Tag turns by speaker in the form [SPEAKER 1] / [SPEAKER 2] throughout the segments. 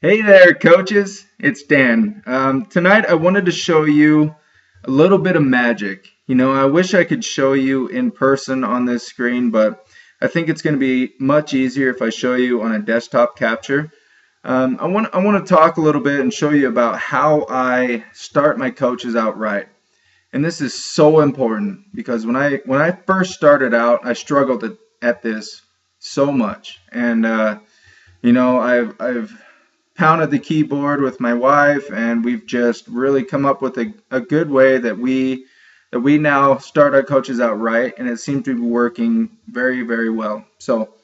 [SPEAKER 1] Hey there, coaches. It's Dan. Tonight I wanted to show you a little bit of magic. I wish I could show you in person on this screen, but I think it's going to be much easier if I show you on a desktop capture. I want to talk a little bit and show you about how I start my coaches out right. And this is so important because when I first started out, I struggled at this so much. And I've pounded the keyboard with my wife, and we've just really come up with a good way that we now start our coaches out right, and it seems to be working very, very well. So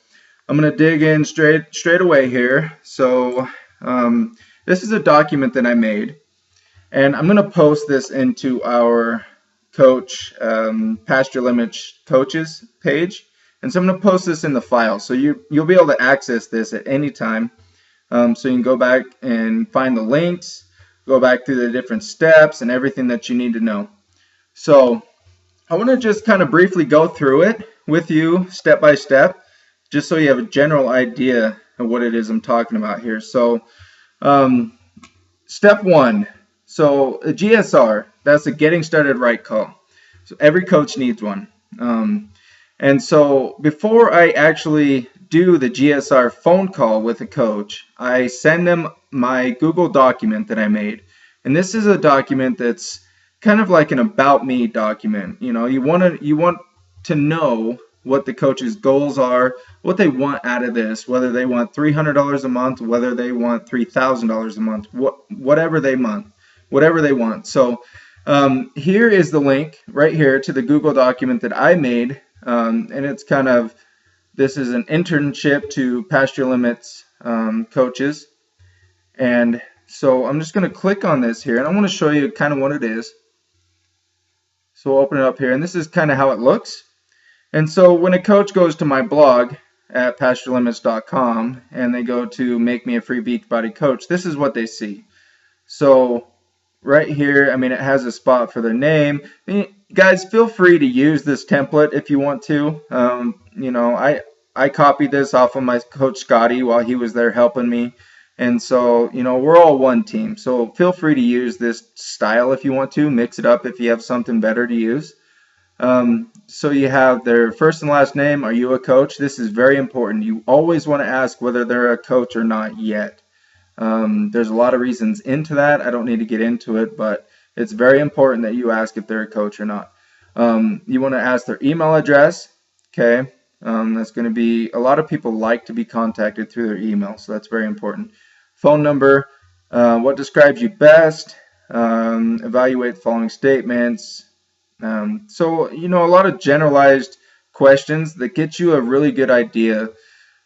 [SPEAKER 1] I'm going to dig in straight away here. So this is a document that I made, and I'm going to post this into our coach Pasture Limits coaches page. And so I'm going to post this in the file, so you'll be able to access this at any time. So you can go back and find the links, go back through the different steps and everything that you need to know. So I want to just kind of briefly go through it with you step by step, just so you have a general idea of what it is I'm talking about here. So step one, so a GSR, that's a getting started right call. So every coach needs one. And so before I actually do the GSR phone call with a coach, I send them my Google document that I made. And this is a document that's kind of like an about me document. You want to know what the coach's goals are, what they want out of this, whether they want $300 a month, whether they want $3,000 a month, whatever they want. So here is the link right here to the Google document that I made. And it's this is an internship to Pasture Limits coaches. And so I'm just going to click on this here, and I want to show you kind of what it is. So we'll open it up here, and this is kind of how it looks. And so when a coach goes to my blog at pasturelimits.com and they go to make me a free Beachbody coach, this is what they see. So right here, it has a spot for their name. Guys, feel free to use this template if you want to. I copied this off of my coach Scotty while he was there helping me. And so, we're all one team. So feel free to use this style if you want to. Mix it up if you have something better to use. So you have their first and last name. Are you a coach? This is very important. You always want to ask whether they're a coach or not yet. There's a lot of reasons into that. I don't need to get into it, but it's very important that you ask if they're a coach or not. You want to ask their email address. Okay. That's going to be, a lot of people like to be contacted through their email, so that's very important. Phone number, what describes you best, evaluate the following statements. So, a lot of generalized questions that get you a really good idea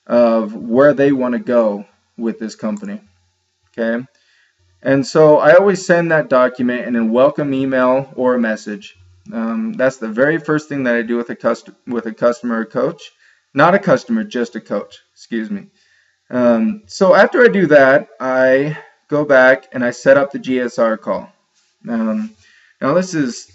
[SPEAKER 1] of where they want to go with this company. Okay. And so I always send that document in a welcome email or a message. That's the very first thing that I do with a customer or coach. Not a customer, just a coach. Excuse me. So after I do that, I go back and I set up the GSR call. Now this is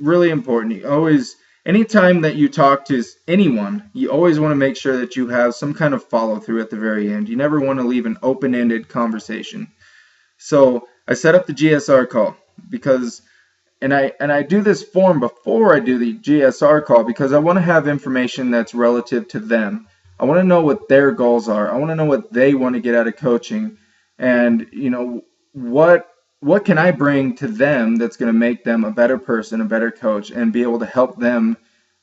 [SPEAKER 1] really important. You always, anytime that you talk to anyone, you always want to make sure that you have some kind of follow through at the very end. You never want to leave an open-ended conversation. So I set up the GSR call because, and I do this form before I do the GSR call because I want to have information that's relative to them. I want to know what their goals are. I want to know what they want to get out of coaching, and what can I bring to them that's going to make them a better person, a better coach, and be able to help them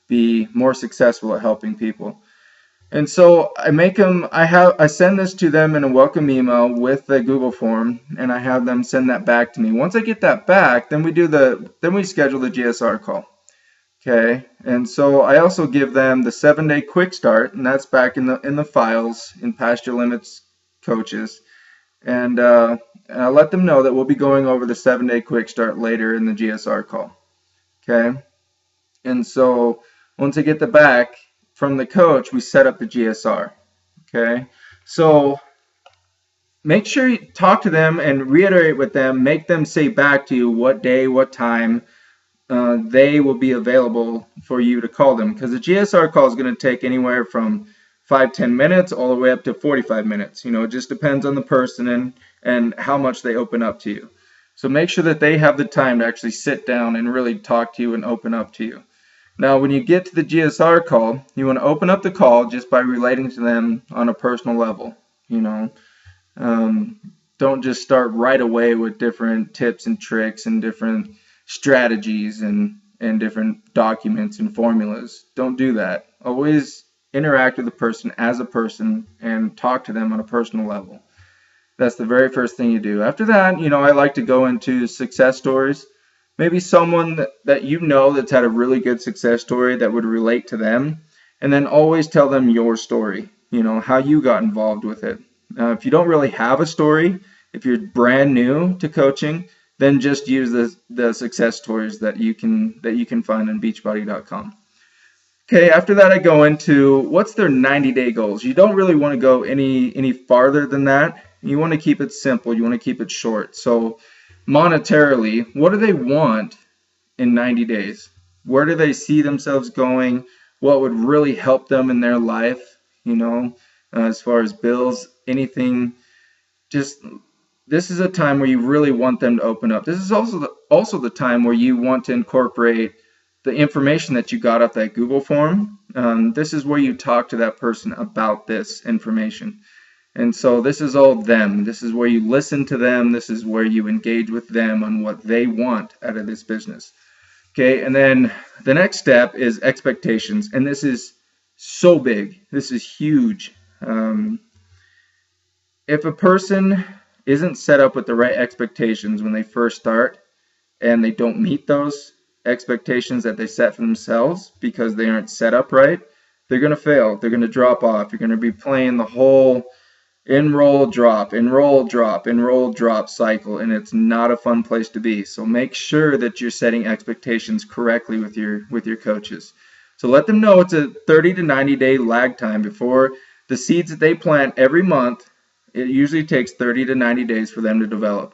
[SPEAKER 1] be more successful at helping people. And so I send this to them in a welcome email with the Google form, and I have them send that back to me. Once I get that back, then we schedule the GSR call. Okay, and so I also give them the 7-day quick start, and that's back in the files in Pasture Limits coaches, and I let them know that we'll be going over the 7-day quick start later in the GSR call. Okay, and so once I get the back from the coach, we set up the GSR. Okay, so make sure you talk to them and reiterate with them, make them say back to you what day, what time they will be available for you to call them, because the GSR call is going to take anywhere from 5-10 minutes all the way up to 45 minutes. It just depends on the person and how much they open up to you. So make sure that they have the time to actually sit down and really talk to you and open up to you. Now, when you get to the GSR call, you want to open up the call just by relating to them on a personal level. Don't just start right away with different tips and tricks and different strategies and different documents and formulas. Don't do that. Always interact with the person as a person and talk to them on a personal level. That's the very first thing you do. After that, I like to go into success stories. Maybe someone that that's had a really good success story that would relate to them. And then always tell them your story, how you got involved with it. If you don't really have a story, if you're brand new to coaching, then just use the success stories that you can find on beachbody.com. Okay, after that I go into what's their 90-day goals. You don't really want to go any farther than that. You want to keep it simple. You want to keep it short. So monetarily, what do they want in 90 days? Where do they see themselves going? What would really help them in their life, as far as bills, anything. Just this is a time where you really want them to open up. This is also the time where you want to incorporate the information that you got off that Google form. This is where you talk to that person about this information. And so this is all them. This is where you listen to them. This is where you engage with them on what they want out of this business. Okay, and then the next step is expectations. And this is so big. This is huge. If a person isn't set up with the right expectations when they first start and they don't meet those expectations that they set for themselves because they aren't set up right, they're going to fail. They're going to drop off. You're going to be playing the whole enroll, drop cycle, and it's not a fun place to be. So make sure that you're setting expectations correctly with your coaches. So let them know it's a 30 to 90 day lag time before the seeds that they plant every month. It usually takes 30 to 90 days for them to develop.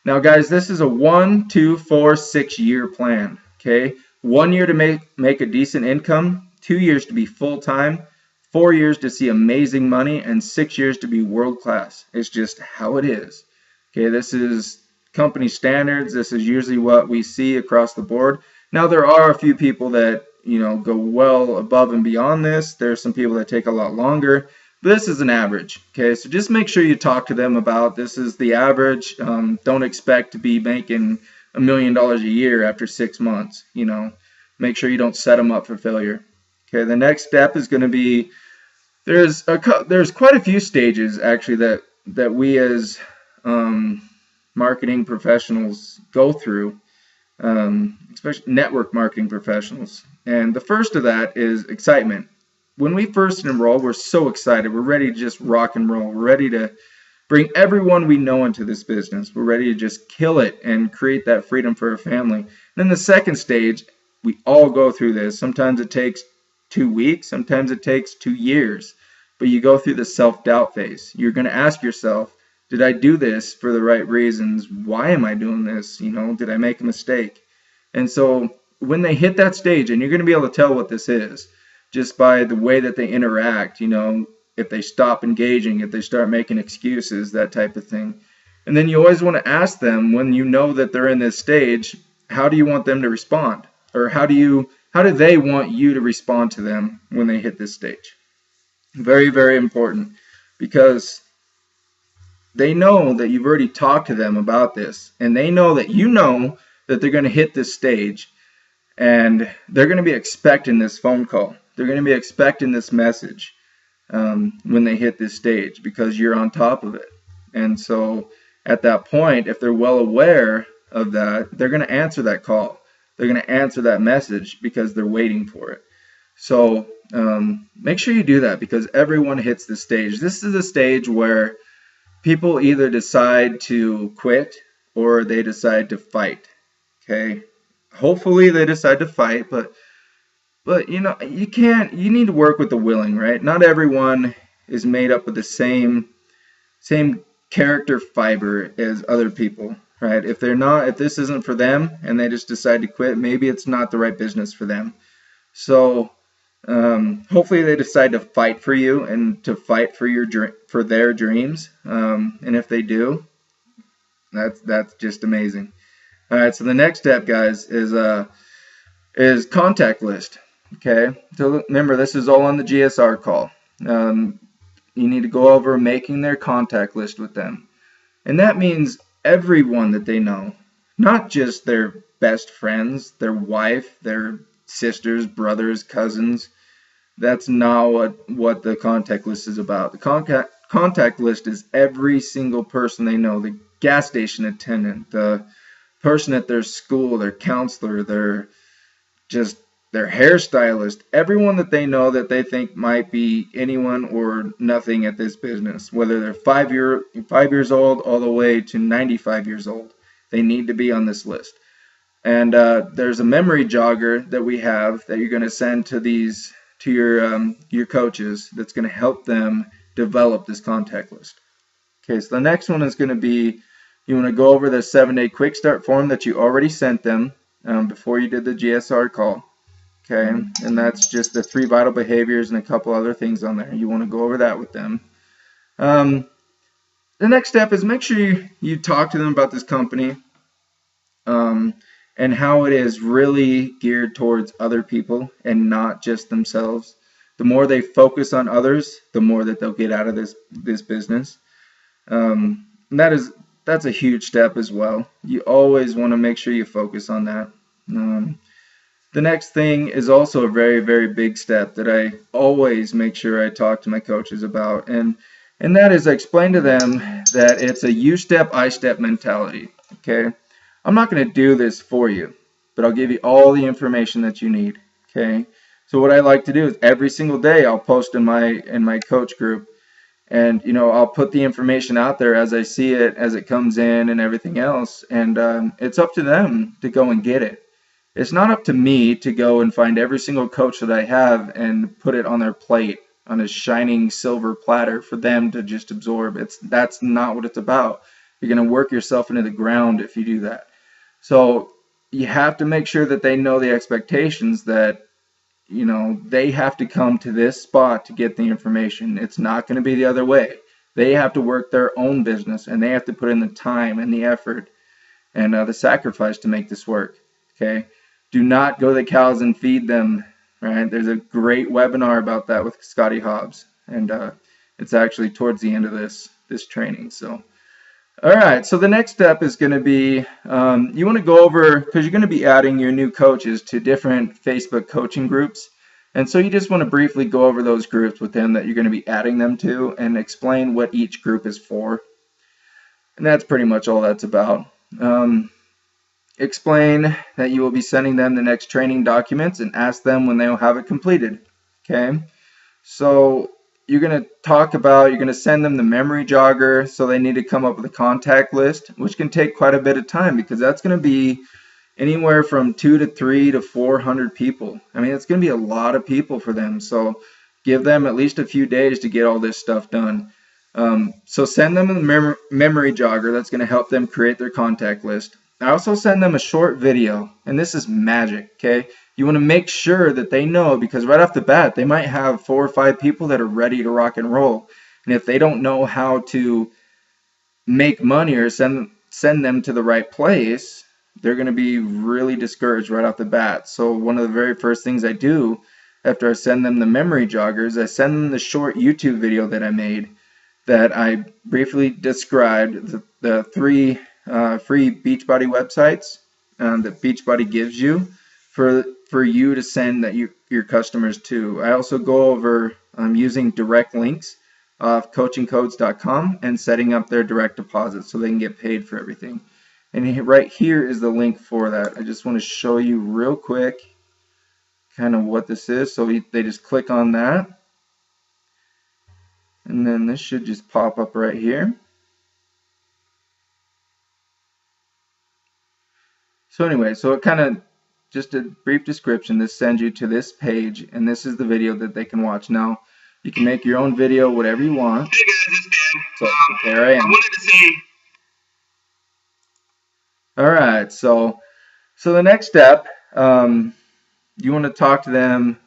[SPEAKER 1] Now, guys, this is a 1, 2, 4, 6 year plan. Okay, 1 year to make a decent income, 2 years to be full time, 4 years to see amazing money, and 6 years to be world class. It's just how it is. Okay, this is company standards. This is usually what we see across the board. Now, there are a few people that go well above and beyond this. There's some people that take a lot longer. But this is an average. Okay, so just make sure you talk to them about this is the average. Don't expect to be making $1 million a year after 6 months. Make sure you don't set them up for failure. Okay, the next step is going to be there's quite a few stages actually that we as marketing professionals go through, especially network marketing professionals. And the first of that is excitement. When we first enroll, we're so excited. We're ready to just rock and roll. We're ready to bring everyone we know into this business. We're ready to just kill it and create that freedom for our family. And then the second stage, we all go through this. Sometimes it takes 2 weeks. Sometimes it takes 2 years. But you go through the self-doubt phase. You're going to ask yourself, did I do this for the right reasons? Why am I doing this? Did I make a mistake? And so when they hit that stage, and you're going to be able to tell what this is, just by the way that they interact, if they stop engaging, if they start making excuses, that type of thing. And then you always want to ask them when you know that they're in this stage, how do you want them to respond? Or how do they want you to respond to them when they hit this stage? Very, very important, because they know that you've already talked to them about this, and they know that that they're going to hit this stage, and they're going to be expecting this phone call. They're going to be expecting this message when they hit this stage because you're on top of it. And so at that point, if they're well aware of that, they're going to answer that call. They're going to answer that message because they're waiting for it. So make sure you do that because everyone hits this stage. This is a stage where people either decide to quit or they decide to fight. Okay? Hopefully they decide to fight, but you need to work with the willing, right? Not everyone is made up of the same character fiber as other people, right? If this isn't for them and they just decide to quit, maybe it's not the right business for them. So Hopefully they decide to fight for you and to fight for for their dreams. And if they do, that's just amazing. All right, so the next step, guys, is contact list. Okay, so remember, this is all on the GSR call. You need to go over making their contact list with them, and that means everyone that they know, not just their best friends, their wife, their sisters, brothers, cousins. That's not what the contact list is about. The contact list is every single person they know, the gas station attendant, the person at their school, their counselor, just their hairstylist, everyone that they know that they think might be anyone or nothing at this business, whether they're 5 years old all the way to 95 years old. They need to be on this list. And there's a memory jogger that we have that you're going to send to your coaches that's going to help them develop this contact list. Okay, so the next one is going to be, you want to go over the 7-day quick start form that you already sent them before you did the GSR call. Okay, and that's just the 3 vital behaviors and a couple other things on there. You want to go over that with them. The next step is make sure you talk to them about this company and how it is really geared towards other people and not just themselves. The more they focus on others, the more that they'll get out of this business. That's a huge step as well. You always want to make sure you focus on that. The next thing is also a very, very big step that I always make sure I talk to my coaches about, and that is I explain to them that it's a you step, I step mentality. Okay, I'm not going to do this for you, but I'll give you all the information that you need. Okay, so what I like to do is every single day I'll post in my coach group, and I'll put the information out there as I see it, as it comes in, and everything else, and it's up to them to go and get it. It's not up to me to go and find every single coach that I have and put it on their plate on a shining silver platter for them to just absorb. That's not what it's about. You're going to work yourself into the ground if you do that. So you have to make sure that they know the expectations that they have to come to this spot to get the information. It's not going to be the other way. They have to work their own business, and they have to put in the time and the effort and the sacrifice to make this work. Okay. Do not go to the cows and feed them, right? There's a great webinar about that with Scotty Hobbs, and it's actually towards the end of this training. So, all right. So the next step is going to be you want to go over, because you're going to be adding your new coaches to different Facebook coaching groups, and so you just want to briefly go over those groups with them that you're going to be adding them to, and explain what each group is for. And that's pretty much all that's about. Explain that you will be sending them the next training documents and ask them when they'll have it completed. Okay, so you're going to send them the memory jogger, so they need to come up with a contact list, which can take quite a bit of time because that's going to be anywhere from 200 to 300 to 400 people. I mean, it's going to be a lot of people for them, so give them at least a few days to get all this stuff done. So send them a memory jogger that's going to help them create their contact list. I also send them a short video, and this is magic, okay? You want to make sure that they know, because right off the bat, they might have 4 or 5 people that are ready to rock and roll. And if they don't know how to make money or send them to the right place, they're going to be really discouraged right off the bat. So one of the very first things I do after I send them the memory joggers, I send them the short YouTube video that I made that I briefly described the 3 free Beachbody websites that Beachbody gives you for you to send your customers to. I also go over using direct links off coachingcodes.com and setting up their direct deposit so they can get paid for everything. And right here is the link for that. I just want to show you real quick kind of what this is. So they just click on that, and then this should just pop up right here. So anyway, so it kind of, just a brief description, this sends you to this page, and this is the video that they can watch. Now, you can make your own video, whatever you want.
[SPEAKER 2] Hey guys, it's Dan.
[SPEAKER 1] So there I am.
[SPEAKER 2] I wanted to say.
[SPEAKER 1] All right, so the next step, you want to talk to them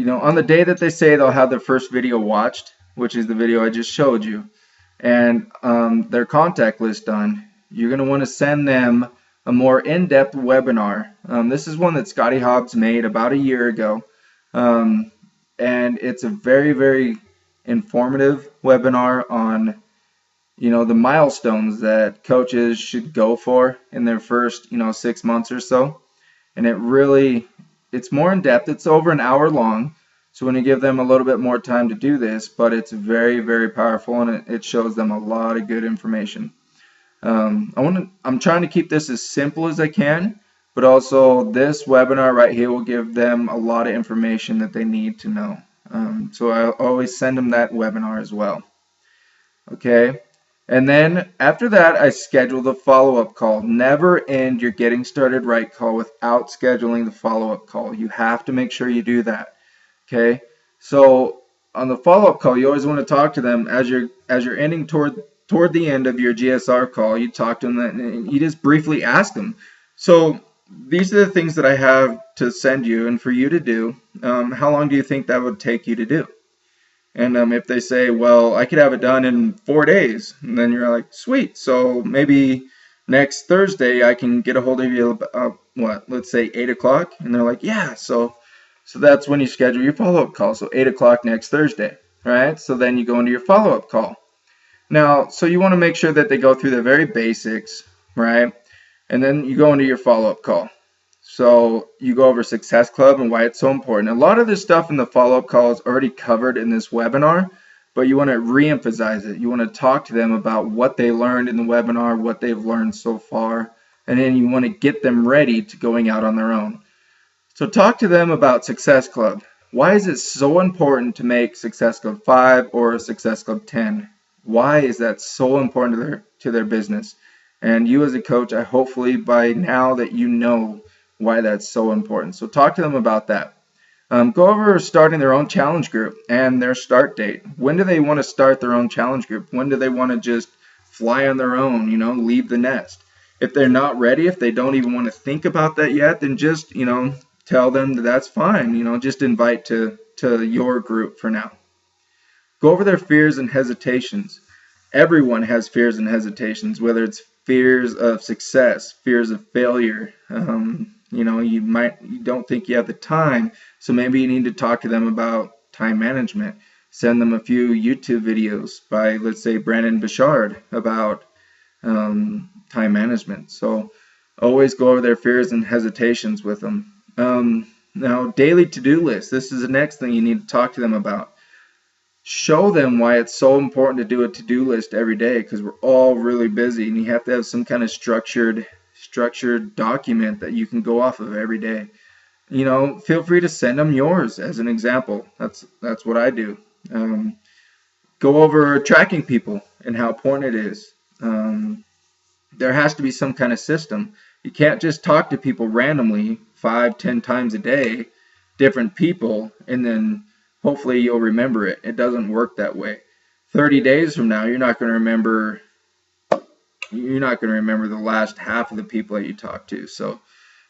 [SPEAKER 1] on the day that they say they'll have their first video watched, which is the video I just showed you, and their contact list done, you're going to want to send them a more in-depth webinar. This is one that Scotty Hobbs made about a year ago, and it's a very, very informative webinar on the milestones that coaches should go for in their first 6 months or so. And it's more in depth. It's over an hour long, so when you give them a little bit more time to do this, but it's very, very powerful, and it shows them a lot of good information. I'm trying to keep this as simple as I can, but also this webinar right here will give them a lot of information that they need to know. So I always send them that webinar as well. Okay. And then after that, I schedule the follow-up call. Never end your Getting Started Right call without scheduling the follow-up call. You have to make sure you do that. Okay. So on the follow-up call, you always want to talk to them as you're ending toward the end of your GSR call. You talk to them and you just briefly ask them. So these are the things that I have to send you and for you to do. How long do you think that would take you to do? And if they say, well, I could have it done in 4 days, and then you're like, sweet. So maybe next Thursday I can get a hold of you, let's say 8 o'clock. And they're like, yeah. So that's when you schedule your follow-up call. So 8 o'clock next Thursday, right? So then you go into your follow-up call. Now, so you want to make sure that they go through the very basics, right? And then you go into your follow-up call. So you go over Success Club and why it's so important. A lot of this stuff in the follow-up call is already covered in this webinar, but you want to re-emphasize it. You want to talk to them about what they learned in the webinar, what they've learned so far, and then you want to get them ready to going out on their own. So talk to them about Success Club. Why is it so important to make Success Club 5 or Success Club 10? Why is that so important to their business? And you as a coach, I hopefully by now that you know why that's so important. So talk to them about that. Go over starting their own challenge group and their start date. When do they want to start their own challenge group? When do they want to just fly on their own, leave the nest? If they're not ready, if they don't even want to think about that yet, then just, tell them that that's fine. Just invite to your group for now. Go over their fears and hesitations. Everyone has fears and hesitations, whether it's fears of success, fears of failure. You don't think you have the time, so maybe you need to talk to them about time management. Send them a few YouTube videos by, let's say, Brandon Bouchard about time management. So always go over their fears and hesitations with them. Now, daily to-do list. This is the next thing you need to talk to them about. Show them why it's so important to do a to-do list every day, because we're all really busy and you have to have some kind of structured document that you can go off of every day. Feel free to send them yours as an example. That's what I do. Go over tracking people and how important it is. There has to be some kind of system. You can't just talk to people randomly 5-10 times a day, different people, and then hopefully you'll remember it. It doesn't work that way. 30 days from now, you're not going to remember the last half of the people that you talk to. So,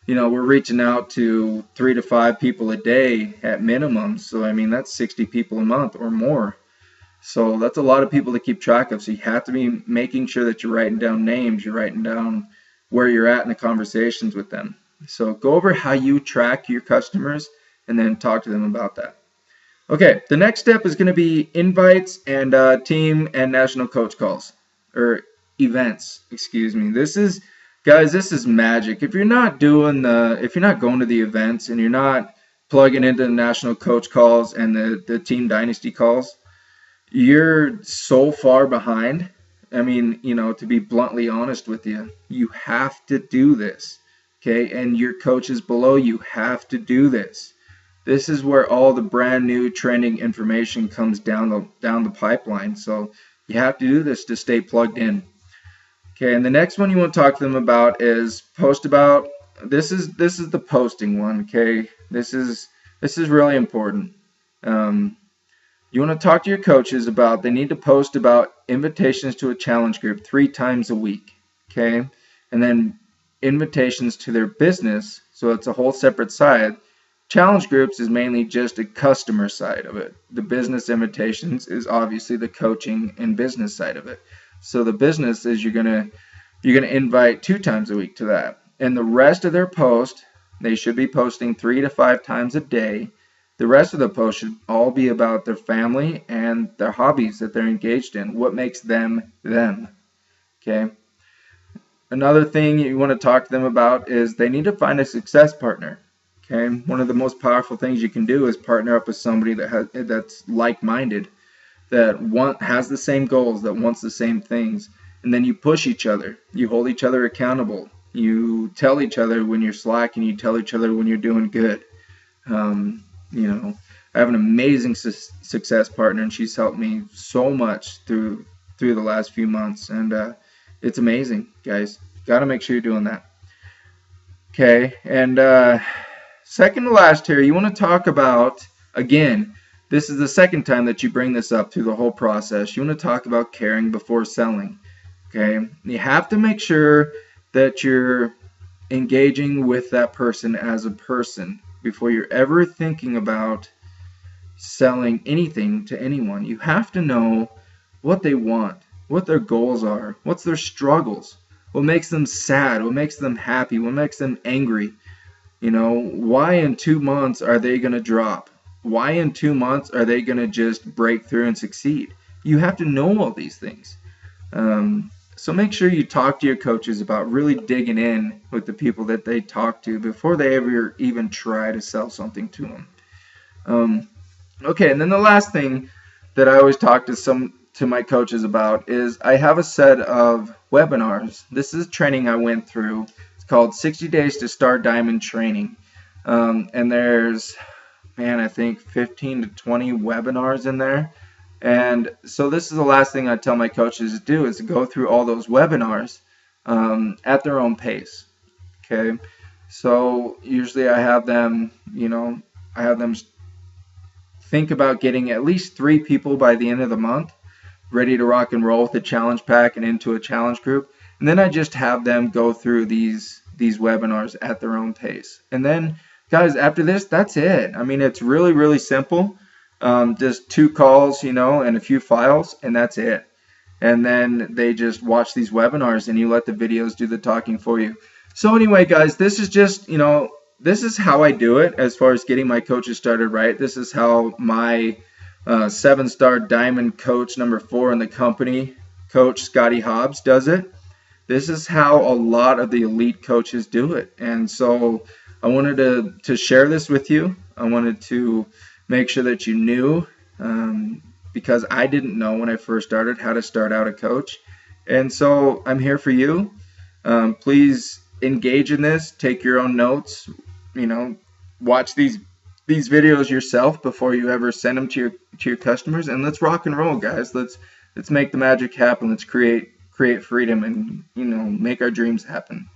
[SPEAKER 1] we're reaching out to 3 to 5 people a day at minimum. So, that's 60 people a month or more. So that's a lot of people to keep track of. So you have to be making sure that you're writing down names, you're writing down where you're at in the conversations with them. So go over how you track your customers and then talk to them about that. Okay, the next step is going to be invites and team and national coach calls, or events, excuse me. This is magic. If you're not going to the events and you're not plugging into the national coach calls and the team dynasty calls, you're so far behind. To be bluntly honest with you, you have to do this, okay? And your coaches below you have to do this. This is where all the brand new trending information comes down the pipeline. So you have to do this to stay plugged in. Okay, and the next one you want to talk to them about is post about. This is the posting one. Okay, this is really important. You want to talk to your coaches about they need to post about invitations to a challenge group 3 times a week. Okay, and then invitations to their business. So it's a whole separate side. Challenge groups is mainly just a customer side of it. The business invitations is obviously the coaching and business side of it. So the business is you're gonna invite 2 times a week to that. And the rest of their post, they should be posting 3 to 5 times a day. The rest of the post should all be about their family and their hobbies that they're engaged in, what makes them them. Okay. Another thing you want to talk to them about is they need to find a success partner. Okay, one of the most powerful things you can do is partner up with somebody that's like-minded, that has the same goals, that wants the same things, and then you push each other. You hold each other accountable. You tell each other when you're slacking. You tell each other when you're doing good. I have an amazing success partner, and she's helped me so much through the last few months, and it's amazing, guys. Got to make sure you're doing that. Okay, and second to last here, you want to talk about, again, this is the second time that you bring this up through the whole process. You want to talk about caring before selling. Okay, you have to make sure that you're engaging with that person as a person before you're ever thinking about selling anything to anyone. You have to know what they want, what their goals are, what's their struggles, what makes them sad, what makes them happy, what makes them angry. Why in 2 months are they going to drop? Why in 2 months are they going to just break through and succeed? You have to know all these things. So make sure you talk to your coaches about really digging in with the people that they talk to before they ever even try to sell something to them. Okay, and then the last thing that I always talk to my coaches about is I have a set of webinars. This is training I went through. Called 60 Days to Star Diamond Training. And there's, I think 15 to 20 webinars in there. And so this is the last thing I tell my coaches to do is to go through all those webinars at their own pace. Okay. So usually I have them, think about getting at least 3 people by the end of the month ready to rock and roll with a challenge pack and into a challenge group. And then I just have them go through these webinars at their own pace. And then, guys, after this, that's it. I mean, it's really, really simple. Just 2 calls, and a few files, and that's it. And then they just watch these webinars, and you let the videos do the talking for you. So anyway, guys, this is just, this is how I do it as far as getting my coaches started right. This is how my 7-star diamond coach number 4 in the company, Coach Scotty Hobbs, does it. This is how a lot of the elite coaches do it. And so I wanted to share this with you. I wanted to make sure that you knew, because I didn't know when I first started how to start out a coach. And so I'm here for you. Please engage in this. Take your own notes. Watch these videos yourself before you ever send them to your customers. And let's rock and roll, guys. Let's make the magic happen. Let's create freedom and make our dreams happen.